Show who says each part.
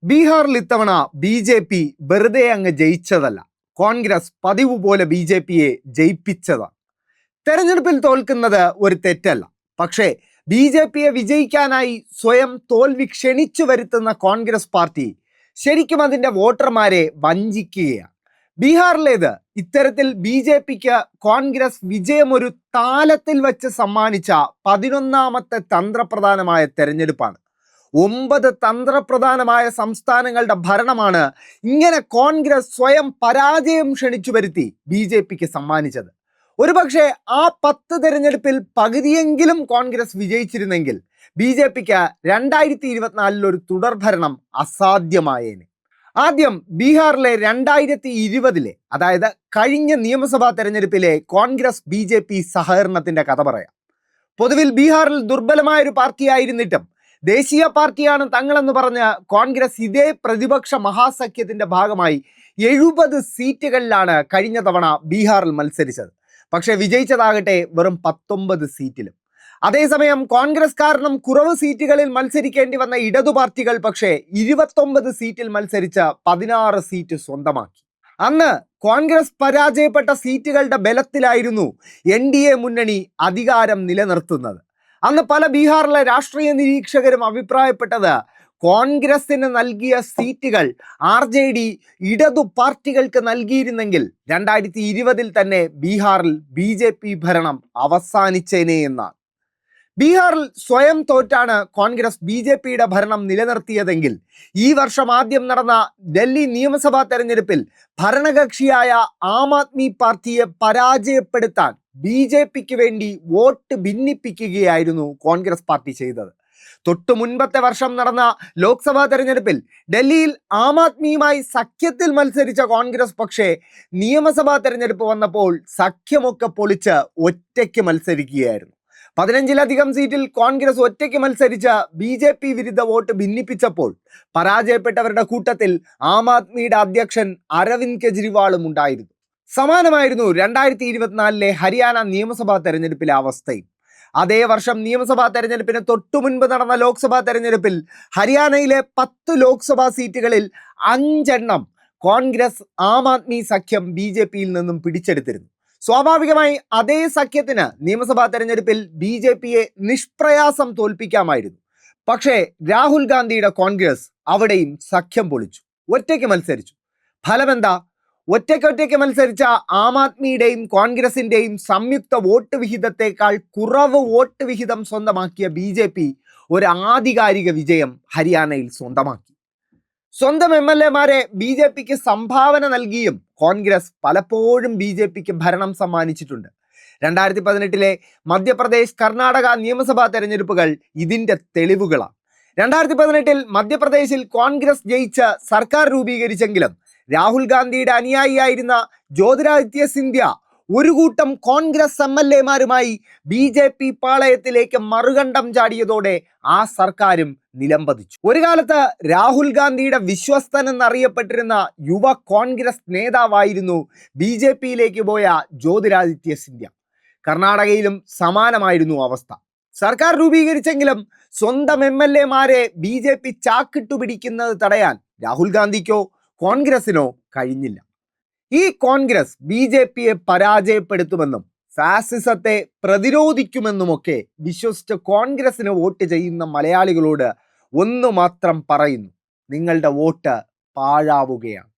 Speaker 1: ബീഹാറിൽ ഇത്തവണ ബി.ജെ.പി വെറുതെ അങ്ങ് ജയിച്ചതല്ല. കോൺഗ്രസ് പതിവ് പോലെ ബി.ജെ.പിയെ ജയിപ്പിച്ചതാണ്. തെരഞ്ഞെടുപ്പിൽ തോൽക്കുന്നത് ഒരു തെറ്റല്ല. പക്ഷേ ബി.ജെ.പിയെ വിജയിക്കാനായി സ്വയം തോൽവി ക്ഷണിച്ചു വരുത്തുന്ന കോൺഗ്രസ് പാർട്ടി ശരിക്കും അതിൻ്റെ വോട്ടർമാരെ വഞ്ചിക്കുകയാണ്. ബീഹാറിലേത് ഇത്തരത്തിൽ ബി.ജെ.പിക്ക് കോൺഗ്രസ് വിജയം ഒരു താലത്തിൽ വെച്ച് സമ്മാനിച്ച 11ാമത്തെ തന്ത്രപ്രധാനമായ തെരഞ്ഞെടുപ്പാണ്. 9 തന്ത്രപ്രധാനമായ സംസ്ഥാനങ്ങളുടെ ഭരണമാണ് ഇങ്ങനെ കോൺഗ്രസ് സ്വയം പരാജയം ക്ഷണിച്ചു വരുത്തി ബി.ജെ.പിക്ക് സമ്മാനിച്ചത്. ഒരുപക്ഷെ ആ 10 തെരഞ്ഞെടുപ്പിൽ പകുതിയെങ്കിലും കോൺഗ്രസ് വിജയിച്ചിരുന്നെങ്കിൽ ബി.ജെ.പിക്ക് 2024 ഒരു തുടർഭരണം അസാധ്യമായേനെ. ആദ്യം ബീഹാറിലെ 2020 അതായത് കഴിഞ്ഞ നിയമസഭാ തെരഞ്ഞെടുപ്പിലെ കോൺഗ്രസ് ബി.ജെ.പി സഹകരണത്തിന്റെ കഥ പറയാം. പൊതുവിൽ ബീഹാറിൽ ദുർബലമായ ഒരു പാർട്ടിയായിരുന്നിട്ടും ദേശീയ പാർട്ടിയാണ് തങ്ങളെന്ന് പറഞ്ഞ് കോൺഗ്രസ് ഇതേ പ്രതിപക്ഷ മഹാസഖ്യത്തിന്റെ ഭാഗമായി 70 സീറ്റുകളിലാണ് കഴിഞ്ഞ തവണ ബീഹാറിൽ മത്സരിച്ചത്. പക്ഷെ വിജയിച്ചതാകട്ടെ വെറും 19 സീറ്റിലും. അതേസമയം കോൺഗ്രസ് കാരണം കുറവ് സീറ്റുകളിൽ മത്സരിക്കേണ്ടി വന്ന ഇടതു പാർട്ടികൾ പക്ഷേ 29 സീറ്റിൽ മത്സരിച്ച് 16 സീറ്റ് സ്വന്തമാക്കി. അന്ന് കോൺഗ്രസ് പരാജയപ്പെട്ട സീറ്റുകളുടെ ബലത്തിലായിരുന്നു NDA മുന്നണി അധികാരം നിലനിർത്തുന്നത്. അന്ന് പല ബീഹാറിലെ രാഷ്ട്രീയ നിരീക്ഷകരും അഭിപ്രായപ്പെട്ടത് കോൺഗ്രസിന് നൽകിയ സീറ്റുകൾ RJD ഇടതു പാർട്ടികൾക്ക് നൽകിയിരുന്നെങ്കിൽ 2020 തന്നെ ബീഹാറിൽ ബി.ജെ.പി ഭരണം അവസാനിച്ചേനെ എന്നാണ്. ബീഹാറിൽ സ്വയം തോറ്റാണ് കോൺഗ്രസ് ബി.ജെ.പിയുടെ ഭരണം നിലനിർത്തിയതെങ്കിൽ ഈ വർഷം ആദ്യം നടന്ന ഡൽഹി നിയമസഭാ തെരഞ്ഞെടുപ്പിൽ ഭരണകക്ഷിയായ ആം ആദ്മി പാർട്ടിയെ പരാജയപ്പെടുത്താൻ ബി.ജെ.പിക്ക് വേണ്ടി വോട്ട് ഭിന്നിപ്പിക്കുകയായിരുന്നു കോൺഗ്രസ് പാർട്ടി ചെയ്തത്. തൊട്ടു മുൻപത്തെ വർഷം നടന്ന ലോക്സഭാ തെരഞ്ഞെടുപ്പിൽ ഡൽഹിയിൽ ആം ആദ്മിയുമായി സഖ്യത്തിൽ മത്സരിച്ച കോൺഗ്രസ് പക്ഷേ നിയമസഭാ തെരഞ്ഞെടുപ്പ് വന്നപ്പോൾ സഖ്യമൊക്കെ പൊളിച്ച് ഒറ്റയ്ക്ക് മത്സരിക്കുകയായിരുന്നു. 15ലധികം സീറ്റിൽ കോൺഗ്രസ് ഒറ്റയ്ക്ക് മത്സരിച്ച ബി.ജെ.പി വിരുദ്ധ വോട്ട് ഭിന്നിപ്പിച്ചപ്പോൾ പരാജയപ്പെട്ടവരുടെ കൂട്ടത്തിൽ ആം ആദ്മിയുടെ അധ്യക്ഷൻ അരവിന്ദ് കെജ്രിവാളും ഉണ്ടായിരുന്നു. സമാനമായിരുന്നു 2024 ഹരിയാന നിയമസഭാ തെരഞ്ഞെടുപ്പിലെ അവസ്ഥയും. അതേ വർഷം നിയമസഭാ തെരഞ്ഞെടുപ്പിന് തൊട്ടു മുൻപ് നടന്ന ലോക്സഭാ തെരഞ്ഞെടുപ്പിൽ ഹരിയാനയിലെ 10 ലോക്സഭാ സീറ്റുകളിൽ 5 കോൺഗ്രസ് ആം ആദ്മി സഖ്യം ബി.ജെ.പിയിൽ നിന്നും പിടിച്ചെടുത്തിരുന്നു. സ്വാഭാവികമായി അതേ സഖ്യത്തിന് നിയമസഭാ തെരഞ്ഞെടുപ്പിൽ ബി.ജെ.പിയെ നിഷ്പ്രയാസം തോൽപ്പിക്കാമായിരുന്നു. പക്ഷേ രാഹുൽ ഗാന്ധിയുടെ കോൺഗ്രസ് അവിടെയും സഖ്യം പൊളിച്ചു, ഒറ്റയ്ക്ക് മത്സരിച്ചു. ഫലമെന്താ? ഒറ്റയ്ക്ക് മത്സരിച്ച ആം ആദ്മിയുടെയും കോൺഗ്രസിന്റെയും സംയുക്ത വോട്ട് വിഹിതത്തെക്കാൾ കുറവ് വോട്ട് വിഹിതം സ്വന്തമാക്കിയ ബി.ജെ.പി ഒരു ആധികാരിക വിജയം ഹരിയാനയിൽ സ്വന്തമാക്കി. സ്വന്തം MLA-മാരെ ബി.ജെ.പിക്ക് സംഭാവന നൽകിയും കോൺഗ്രസ് പലപ്പോഴും ബി.ജെ.പിക്ക് ഭരണം സമ്മാനിച്ചിട്ടുണ്ട്. 2018 മധ്യപ്രദേശ് കർണാടക നിയമസഭാ തെരഞ്ഞെടുപ്പുകൾ ഇതിന്റെ തെളിവുകളാണ്. 2018 മധ്യപ്രദേശിൽ കോൺഗ്രസ് ജയിച്ച് സർക്കാർ രൂപീകരിച്ചെങ്കിലും രാഹുൽ ഗാന്ധിയുടെ അനുയായിയായിരുന്ന ജ്യോതിരാദിത്യ സിന്ധ്യ ഒരു കൂട്ടം കോൺഗ്രസ് MLA-മാരുമായി ബി.ജെ.പി പാളയത്തിലേക്ക് മറുകണ്ഠം ചാടിയതോടെ ആ സർക്കാരും നിലംപതിച്ചു. ഒരു കാലത്ത് രാഹുൽ ഗാന്ധിയുടെ വിശ്വസ്തൻ എന്നറിയപ്പെട്ടിരുന്ന യുവ കോൺഗ്രസ് നേതാവായിരുന്നു ബി.ജെ.പിയിലേക്ക് പോയ ജ്യോതിരാദിത്യ സിന്ധ്യ. കർണാടകയിലും സമാനമായിരുന്നു അവസ്ഥ. സർക്കാർ രൂപീകരിച്ചെങ്കിലും സ്വന്തം MLA-മാരെ ബി.ജെ.പി ചാക്കിട്ടു പിടിക്കുന്നത് തടയാൻ രാഹുൽ ഗാന്ധിക്കോ കോൺഗ്രസിനോ കഴിഞ്ഞില്ല. ഈ കോൺഗ്രസ് ബി.ജെ.പിയെ പരാജയപ്പെടുത്തുമെന്നും ഫാസിസത്തെ പ്രതിരോധിക്കുമെന്നുമൊക്കെ വിശ്വസിച്ച് കോൺഗ്രസിന് വോട്ട് ചെയ്യുന്ന മലയാളികളോട് ഒന്നു മാത്രം പറയുന്നു: നിങ്ങളുടെ വോട്ട് പാഴാവുകയാണ്.